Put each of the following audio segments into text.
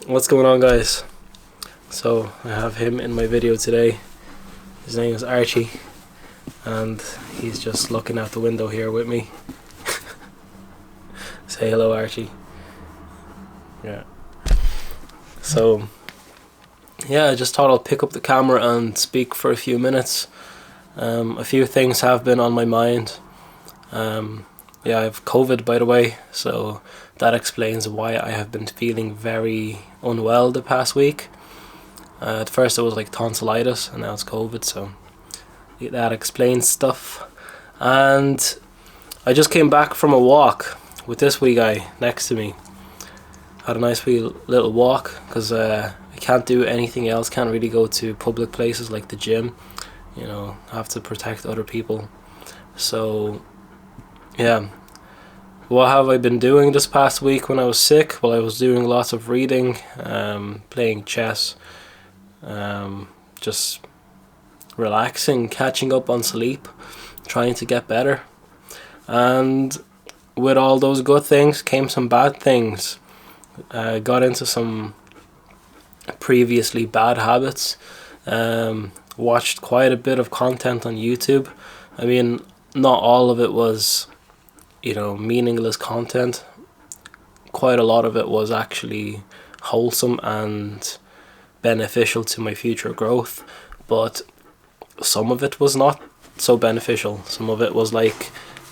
What's going on, guys? So I have him in my video today. His name is Archie, and he's just looking out the window here with me. Say hello, Archie. Yeah. So yeah, I just thought I'll pick up the camera and speak for a few minutes. A few things have been on my mind. Yeah, I have COVID, by the way, so that explains why I have been feeling very unwell the past week. At first it was like tonsillitis, and now it's COVID, so that explains stuff. And I just came back from a walk with this wee guy next to me. Had a nice wee little walk, because I can't do anything else, can't really go to public places like the gym, you know, have to protect other people. So yeah, what have I been doing this past week when I was sick? Well, I was doing lots of reading, playing chess, just relaxing, catching up on sleep, trying to get better. And with all those good things came some bad things. Got into some previously bad habits. Watched quite a bit of content on YouTube. I mean, not all of it was, you know, meaningless content. Quite a lot of it was actually wholesome and beneficial to my future growth, but some of it was not so beneficial. Some of it was like,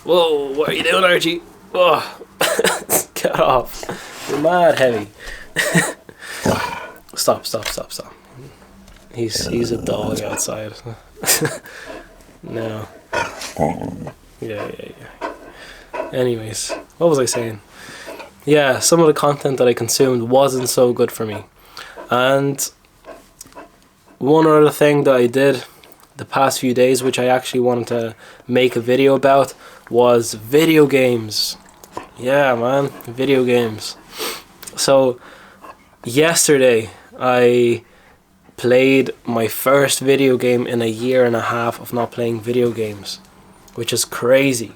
whoa, what are you doing, Archie? Oh, get off, you're mad heavy. Stop. He's a dog outside. No. Yeah. Anyways, what was I saying? Yeah, some of the content that I consumed wasn't so good for me. And one other thing that I did the past few days, which I actually wanted to make a video about, was video games. Yeah, man, video games. So yesterday I played my first video game in 1.5 years of not playing video games, which is crazy.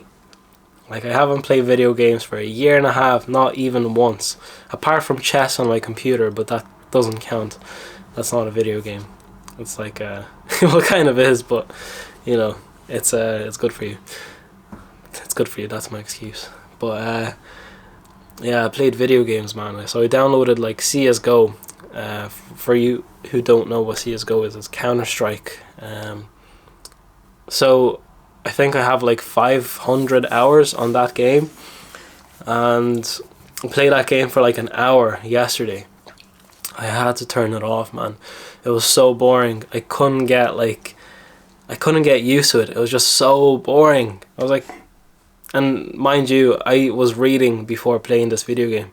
Like, I haven't played video games for 1.5 years, not even once, apart from chess on my computer, but that doesn't count. That's not a video game. It's like well, kind of is, but you know, it's good for you. It's good for you. That's my excuse. But yeah, I played video games, man. So I downloaded like CS:GO. For you who don't know what CS:GO is, it's Counter-Strike. So I think I have like 500 hours on that game, and I played that game for like an hour yesterday. I had to turn it off, man. It was so boring. I couldn't get used to it. It was just so boring. I was like, and mind you, I was reading before playing this video game.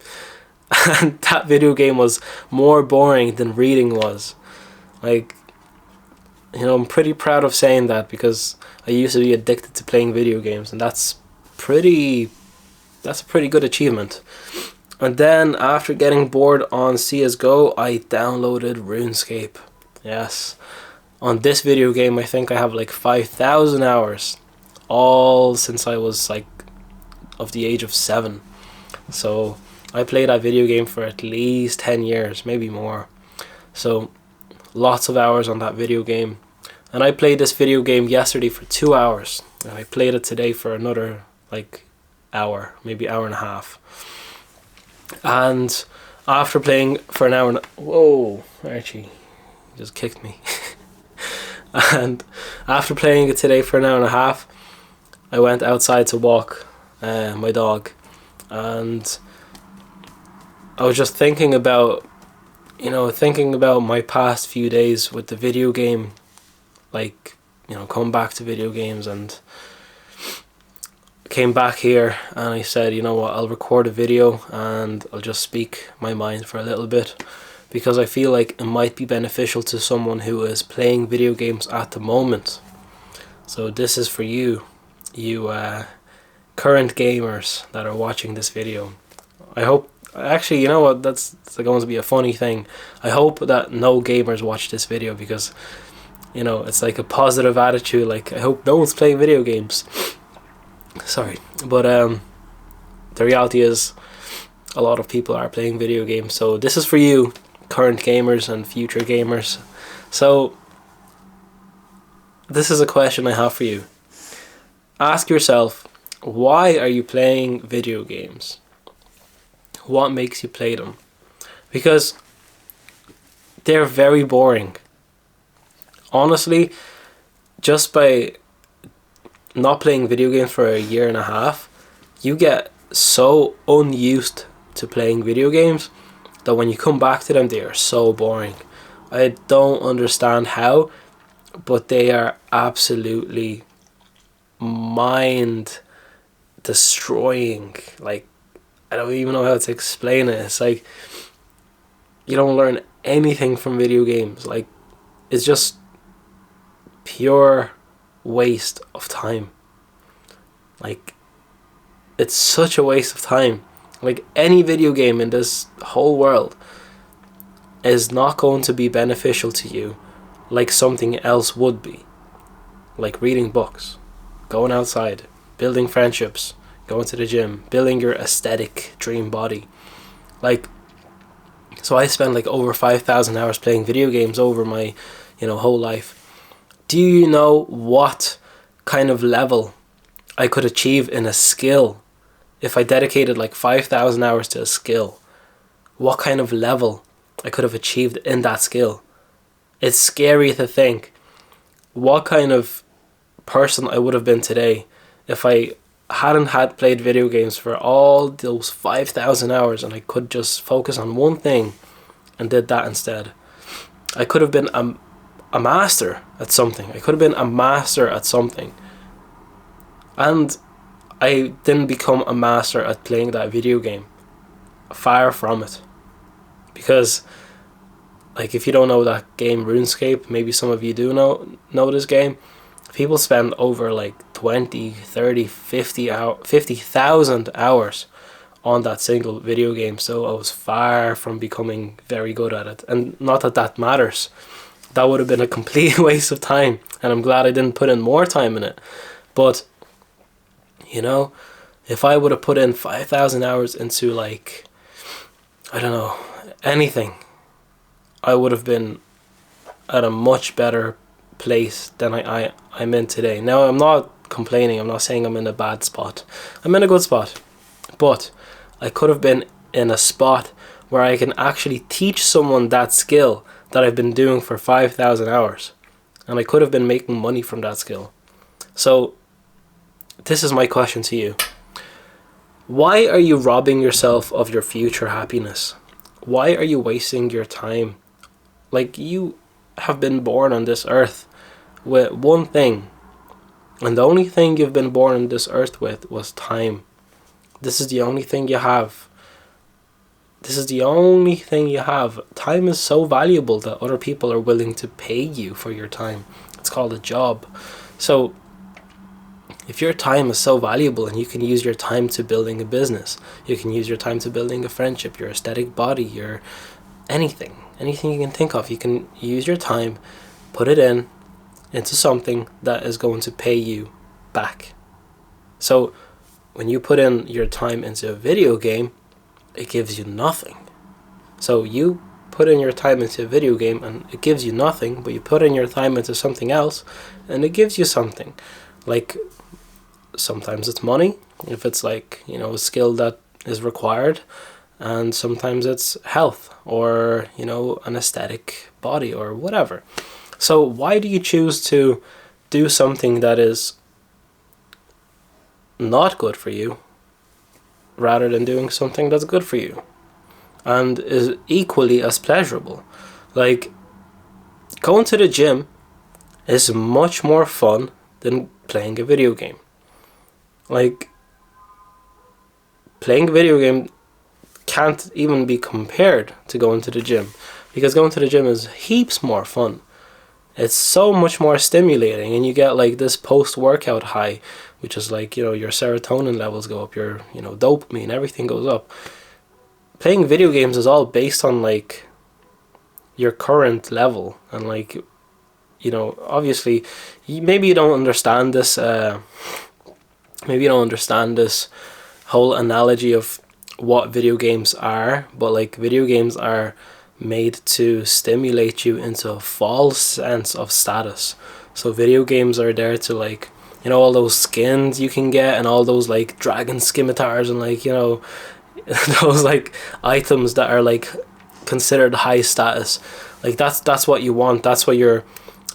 And that video game was more boring than reading was. Like, you know, I'm pretty proud of saying that, because I used to be addicted to playing video games, and that's a pretty good achievement. And then after getting bored on CS:GO, I downloaded RuneScape. Yes. On this video game, I think I have like 5,000 hours, all since I was like of the age of 7. So I played that video game for at least 10 years, maybe more. So lots of hours on that video game. And I played this video game yesterday for 2 hours. And I played it today for another like hour, maybe 1.5 hours. And after playing for an hour, whoa, Archie just kicked me. And after playing it today for an 1.5 hours, I went outside to walk my dog, and I was just thinking about my past few days with the video game, like, you know, coming back to video games. And came back here and I said, you know what, I'll record a video and I'll just speak my mind for a little bit, because I feel like it might be beneficial to someone who is playing video games at the moment. So this is for you current gamers that are watching this video. I hope, actually, you know what, that's going to be a funny thing. I hope that no gamers watch this video, because, you know, it's like a positive attitude. Like, I hope no one's playing video games. Sorry, but the reality is a lot of people are playing video games. So this is for you, current gamers and future gamers. So this is a question I have for you. Ask yourself, why are you playing video games? What makes you play them? Because they're very boring. Honestly, just by not playing video games for a year and a half, you get so unused to playing video games that when you come back to them, they are so boring. I don't understand how, but they are absolutely mind destroying. Like, I don't even know how to explain it. It's like you don't learn anything from video games. Like, it's just pure waste of time. Like, it's such a waste of time. Like, any video game in this whole world is not going to be beneficial to you like something else would be. Like reading books, going outside, building friendships, going to the gym, building your aesthetic dream body. Like, so I spend like over 5,000 hours playing video games over my, whole life. Do you know what kind of level I could achieve in a skill if I dedicated like 5,000 hours to a skill? What kind of level I could have achieved in that skill? It's scary to think what kind of person I would have been today if I hadn't had played video games for all those 5,000 hours and I could just focus on one thing and did that instead. I could have been a master at something. I could have been a master at something. And I didn't become a master at playing that video game. Far from it. Because, like, if you don't know that game RuneScape, maybe some of you do know this game. People spend over like 20, 30, 50,000 hours on that single video game. So I was far from becoming very good at it. And not that that matters. That would have been a complete waste of time. And I'm glad I didn't put in more time in it. But, if I would have put in 5,000 hours into, like, I don't know, anything, I would have been at a much better place than I'm in today. Now, I'm not complaining. I'm not saying I'm in a bad spot. I'm in a good spot. But I could have been in a spot where I can actually teach someone that skill that I've been doing for 5,000 hours. And I could have been making money from that skill. So, this is my question to you. Why are you robbing yourself of your future happiness? Why are you wasting your time? Like, you have been born on this earth with one thing. And the only thing you've been born on this earth with was time. This is the only thing you have. This is the only thing you have. Time is so valuable that other people are willing to pay you for your time. It's called a job. So, if your time is so valuable and you can use your time to building a business, you can use your time to building a friendship, your aesthetic body, your anything you can think of, you can use your time, put it into something that is going to pay you back. So when you put in your time into a video game, it gives you nothing. So you put in your time into a video game and it gives you nothing, but you put in your time into something else and it gives you something. Like, sometimes it's money, if it's like, a skill that is required, and sometimes it's health or, an aesthetic body or whatever. So why do you choose to do something that is not good for you rather than doing something that's good for you and is equally as pleasurable? Like, going to the gym is much more fun than playing a video game. Like, playing a video game can't even be compared to going to the gym, because going to the gym is heaps more fun. It's so much more stimulating, and you get like this post-workout high, which is like, your serotonin levels go up, your, dopamine, everything goes up. Playing video games is all based on like your current level, and like, obviously, maybe you don't understand this. Maybe you don't understand this whole analogy of what video games are, but like, video games are made to stimulate you into a false sense of status. So video games are there to, like, you know, all those skins you can get and all those like dragon scimitars and, like, you know, those like items that are like considered high status. Like that's what you want. That's what your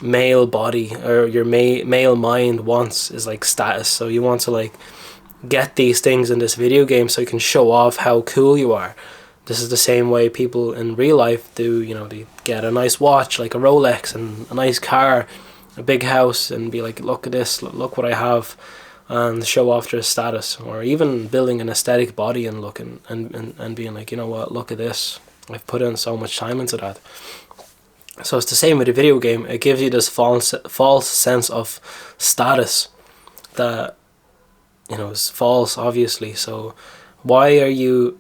male body or your male mind wants, is like status. So you want to like get these things in this video game so you can show off how cool you are. This is the same way people in real life do, you know, they get a nice watch like a Rolex and a nice car, a big house, and be like, look at this, look what I have, and show off their status. Or even building an aesthetic body and looking and being like, you know what, look at this, I've put in so much time into that. So it's the same with a video game. It gives you this false sense of status that, you know, is false, obviously. So why are you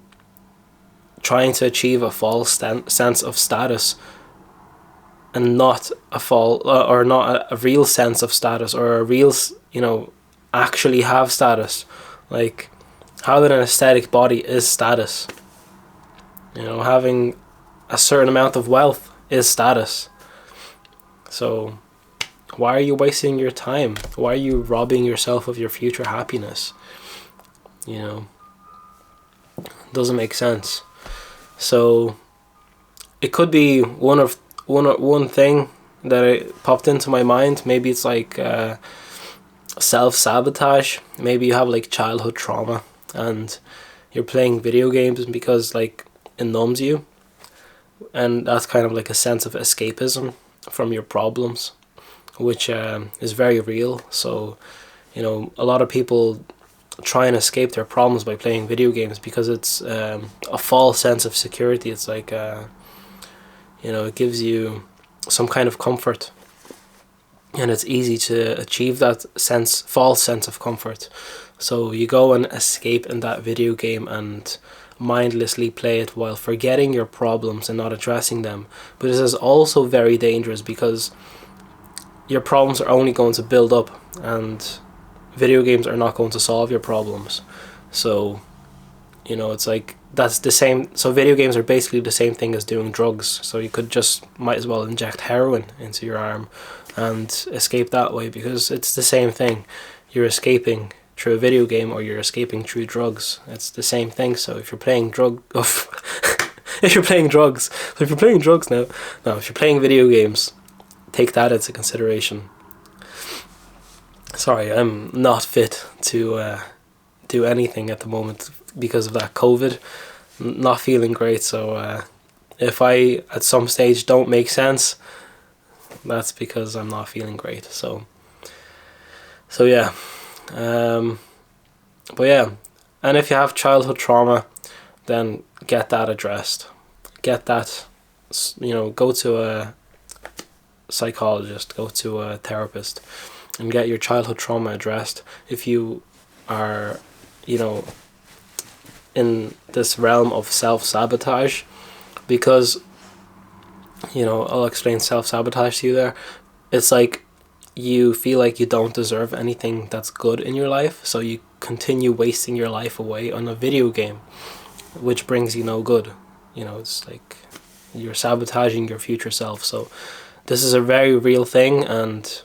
trying to achieve a false sense of status and not or not a real sense of status, or a real, you know, actually have status? Like, having an aesthetic body is status. You know, having a certain amount of wealth is status. So why are you wasting your time? Why are you robbing yourself of your future happiness? You know, it doesn't make sense. So it could be one thing that it popped into my mind. Maybe it's like self-sabotage. Maybe you have like childhood trauma and you're playing video games because like it numbs you, and that's kind of like a sense of escapism from your problems, which is very real. So, you know, a lot of people try and escape their problems by playing video games because it's a false sense of security. It's like, you know, it gives you some kind of comfort, and it's easy to achieve that false sense of comfort. So you go and escape in that video game and mindlessly play it while forgetting your problems and not addressing them. But this is also very dangerous because your problems are only going to build up, and video games are not going to solve your problems. So, you know, it's like, that's the same. So video games are basically the same thing as doing drugs. So you could might as well inject heroin into your arm and escape that way, because it's the same thing. You're escaping through a video game, or you're escaping through drugs. It's the same thing. So if you're playing if you're playing drugs, so if you're playing drugs now, no, if you're playing video games, take that into consideration. Sorry, I'm not fit to do anything at the moment because of that COVID. Not feeling great, so if I at some stage don't make sense, that's because I'm not feeling great. So yeah. But yeah, and if you have childhood trauma, then get that addressed. Get that, you know, go to a psychologist, go to a therapist, and get your childhood trauma addressed. If you are, you know, in this realm of self-sabotage, because, you know, I'll explain self-sabotage to you there. It's like you feel like you don't deserve anything that's good in your life, so you continue wasting your life away on a video game, which brings you no good. You know, it's like you're sabotaging your future self. So this is a very real thing, and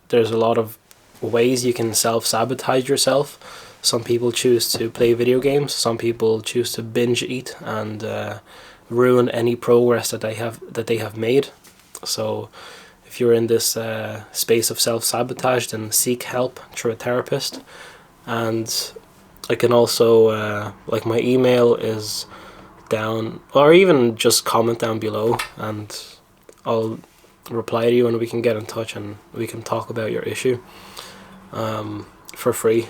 there's a lot of ways you can self-sabotage yourself. Some people choose to play video games. Some people choose to binge eat and ruin any progress that they have made. So if you're in this space of self-sabotage, then seek help through a therapist. And I can also, like, my email is down, or even just comment down below, and I'll reply to you and we can get in touch and we can talk about your issue for free.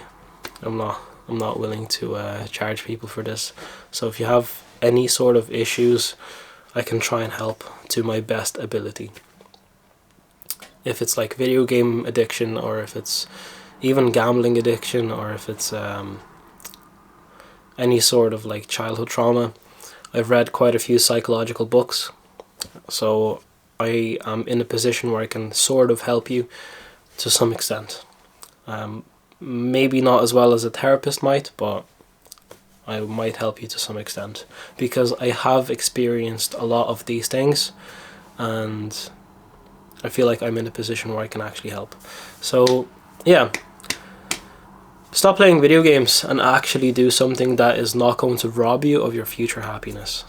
I'm not willing to charge people for this. So if you have any sort of issues, I can try and help to my best ability. If it's like video game addiction, or if it's even gambling addiction, or if it's any sort of like childhood trauma, I've read quite a few psychological books, so I am in a position where I can sort of help you to some extent. Maybe not as well as a therapist might, but I might help you to some extent, because I have experienced a lot of these things, and I feel like I'm in a position where I can actually help. So yeah, stop playing video games and actually do something that is not going to rob you of your future happiness.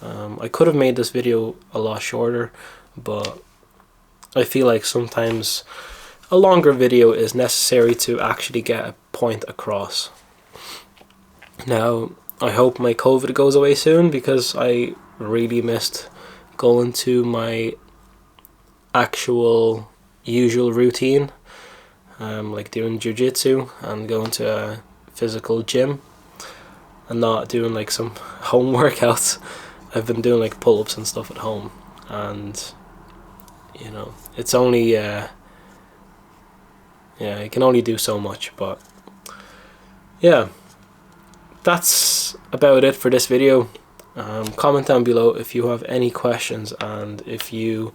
I could have made this video a lot shorter, but I feel like sometimes a longer video is necessary to actually get a point across. Now, I hope my COVID goes away soon, because I really missed going to my actual usual routine, like doing jiu-jitsu and going to a physical gym and not doing like some home workouts. I've been doing like pull-ups and stuff at home, and you know, it's only yeah, you can only do so much. But yeah, that's about it for this video. Comment down below if you have any questions, and if you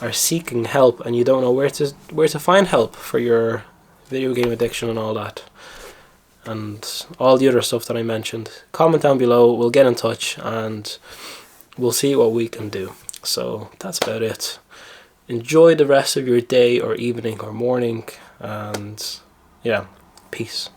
are seeking help and you don't know where to find help for your video game addiction and all that, and all the other stuff that I mentioned. Comment down below, we'll get in touch and we'll see what we can do. So that's about it. Enjoy the rest of your day or evening or morning, and yeah, peace.